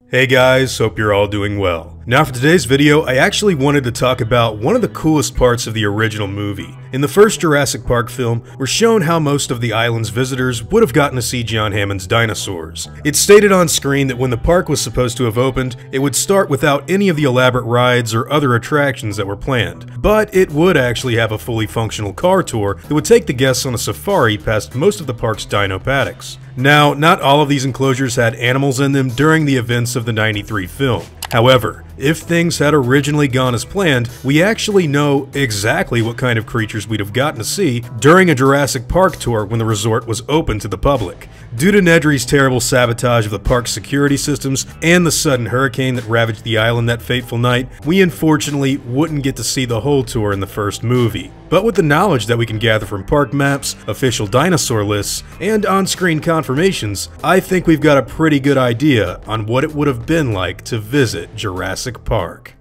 Hey guys, hope you're all doing well. Now for today's video, I actually wanted to talk about one of the coolest parts of the original movie. In the first Jurassic Park film, we're shown how most of the island's visitors would have gotten to see John Hammond's Dinosaurs. It's stated on screen that when the park was supposed to have opened, it would start without any of the elaborate rides or other attractions that were planned. But it would actually have a fully functional car tour that would take the guests on a safari past most of the park's dino paddocks. Now, not all of these enclosures had animals in them during the events of the '93 film. However, if things had originally gone as planned, we actually know exactly what kind of creatures we'd have gotten to see during a Jurassic Park tour when the resort was open to the public. Due to Nedry's terrible sabotage of the park's security systems and the sudden hurricane that ravaged the island that fateful night, we unfortunately wouldn't get to see the whole tour in the first movie. But with the knowledge that we can gather from park maps, official dinosaur lists, and on-screen confirmations, I think we've got a pretty good idea on what it would have been like to visit Jurassic Park.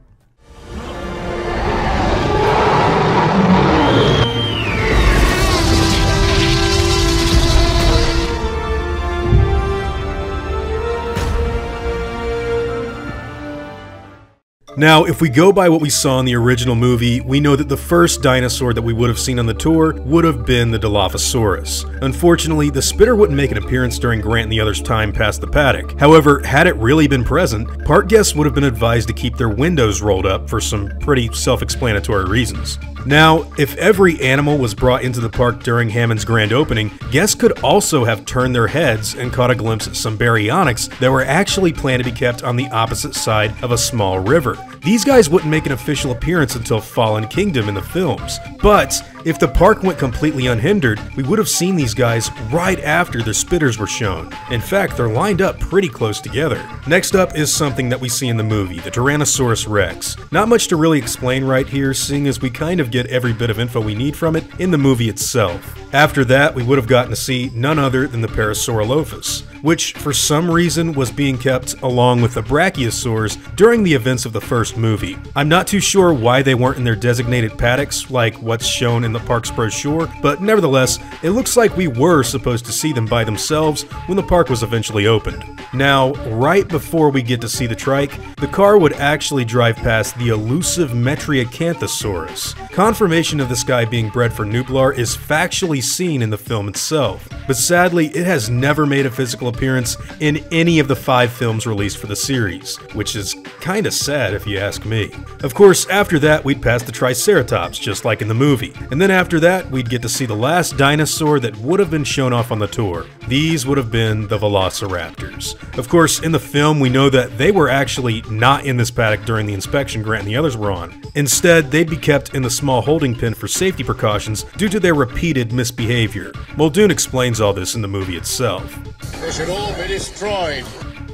Now, if we go by what we saw in the original movie, we know that the first dinosaur that we would have seen on the tour would have been the Dilophosaurus. Unfortunately, the spitter wouldn't make an appearance during Grant and the others' time past the paddock. However, had it really been present, park guests would have been advised to keep their windows rolled up for some pretty self-explanatory reasons. Now, if every animal was brought into the park during Hammond's grand opening, guests could also have turned their heads and caught a glimpse at some baryonyx that were actually planned to be kept on the opposite side of a small river. These guys wouldn't make an official appearance until Fallen Kingdom in the films, but if the park went completely unhindered, we would have seen these guys right after their spitters were shown. In fact, they're lined up pretty close together. Next up is something that we see in the movie, the Tyrannosaurus Rex. Not much to really explain right here, seeing as we kind of get every bit of info we need from it in the movie itself. After that, we would have gotten to see none other than the Parasaurolophus, which for some reason was being kept along with the Brachiosaurs during the events of the first movie. I'm not too sure why they weren't in their designated paddocks like what's shown in the park's brochure, but nevertheless, it looks like we were supposed to see them by themselves when the park was eventually opened. Now, right before we get to see the trike, the car would actually drive past the elusive Metriacanthosaurus. Confirmation of this guy being bred for Nublar is factually seen in the film itself, but sadly it has never made a physical appearance in any of the 5 films released for the series, which is kinda sad if you ask me. Of course, after that we'd pass the Triceratops, just like in the movie, and then after that we'd get to see the last dinosaur that would have been shown off on the tour. These would have been the Velociraptors. Of course, in the film we know that they were actually not in this paddock during the inspection Grant and the others were on. Instead, they'd be kept in the small holding pen for safety precautions due to their repeated misbehavior. Muldoon explains all this in the movie itself. They should all be destroyed.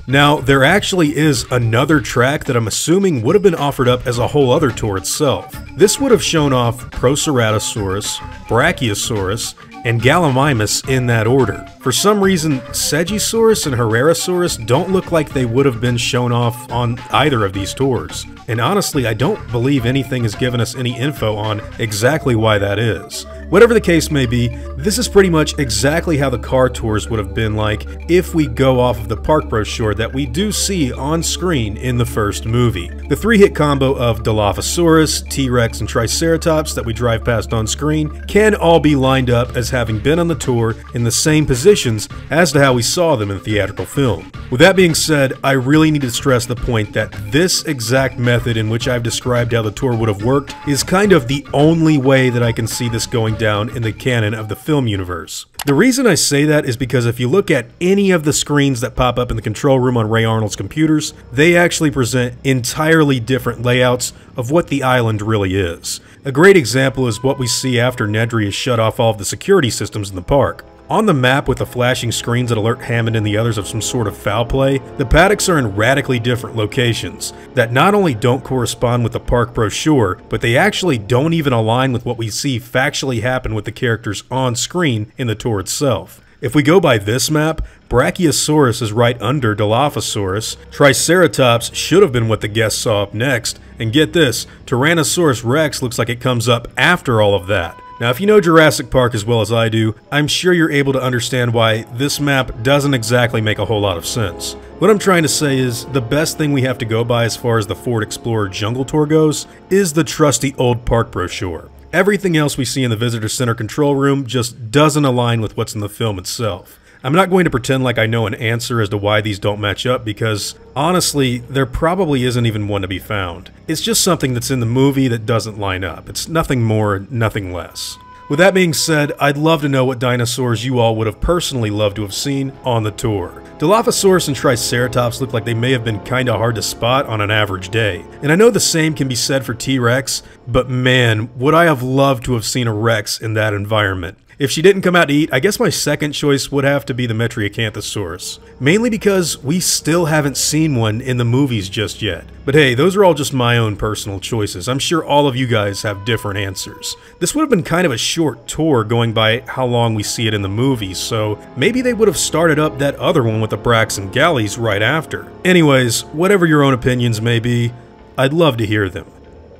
Now, there actually is another track that I'm assuming would have been offered up as a whole other tour itself. This would have shown off Proceratosaurus, Brachiosaurus, and Gallimimus in that order. For some reason, Segisaurus and Herrerasaurus don't look like they would have been shown off on either of these tours. And honestly, I don't believe anything has given us any info on exactly why that is. Whatever the case may be, this is pretty much exactly how the car tours would have been like if we go off of the park brochure that we do see on screen in the first movie. The 3-hit combo of Dilophosaurus, T-Rex, and Triceratops that we drive past on screen can all be lined up as having been on the tour in the same positions as to how we saw them in the theatrical film. With that being said, I really need to stress the point that this exact method in which I've described how the tour would have worked is kind of the only way that I can see this going down in the canon of the film universe. The reason I say that is because if you look at any of the screens that pop up in the control room on Ray Arnold's computers, they actually present entirely different layouts of what the island really is. A great example is what we see after Nedry has shut off all of the security systems in the park. On the map with the flashing screens that alert Hammond and the others of some sort of foul play, the paddocks are in radically different locations that not only don't correspond with the park brochure, but they actually don't even align with what we see factually happen with the characters on screen in the tour itself. If we go by this map, Brachiosaurus is right under Dilophosaurus, Triceratops should have been what the guests saw up next, and get this, Tyrannosaurus Rex looks like it comes up after all of that. Now, if you know Jurassic Park as well as I do, I'm sure you're able to understand why this map doesn't exactly make a whole lot of sense. What I'm trying to say is, the best thing we have to go by as far as the Ford Explorer Jungle Tour goes is the trusty old Park Brochure. Everything else we see in the Visitor Center control room just doesn't align with what's in the film itself. I'm not going to pretend like I know an answer as to why these don't match up because, honestly, there probably isn't even one to be found. It's just something that's in the movie that doesn't line up. It's nothing more, nothing less. With that being said, I'd love to know what dinosaurs you all would have personally loved to have seen on the tour. Dilophosaurus and Triceratops look like they may have been kinda hard to spot on an average day. And I know the same can be said for T-Rex, but man, would I have loved to have seen a Rex in that environment. If she didn't come out to eat, I guess my second choice would have to be the Metriacanthosaurus. Mainly because we still haven't seen one in the movies just yet. But hey, those are all just my own personal choices. I'm sure all of you guys have different answers. This would have been kind of a short tour going by how long we see it in the movies, so maybe they would have started up that other one with the Brax and Galleys right after. Anyways, whatever your own opinions may be, I'd love to hear them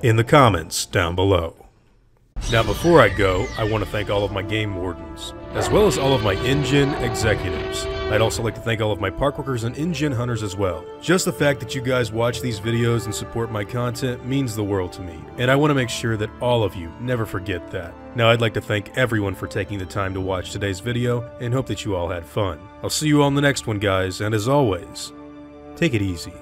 in the comments down below. Now before I go, I want to thank all of my game wardens, as well as all of my InGen executives. I'd also like to thank all of my park workers and InGen hunters as well. Just the fact that you guys watch these videos and support my content means the world to me, and I want to make sure that all of you never forget that. Now I'd like to thank everyone for taking the time to watch today's video, and hope that you all had fun. I'll see you all in the next one, guys, and as always, take it easy.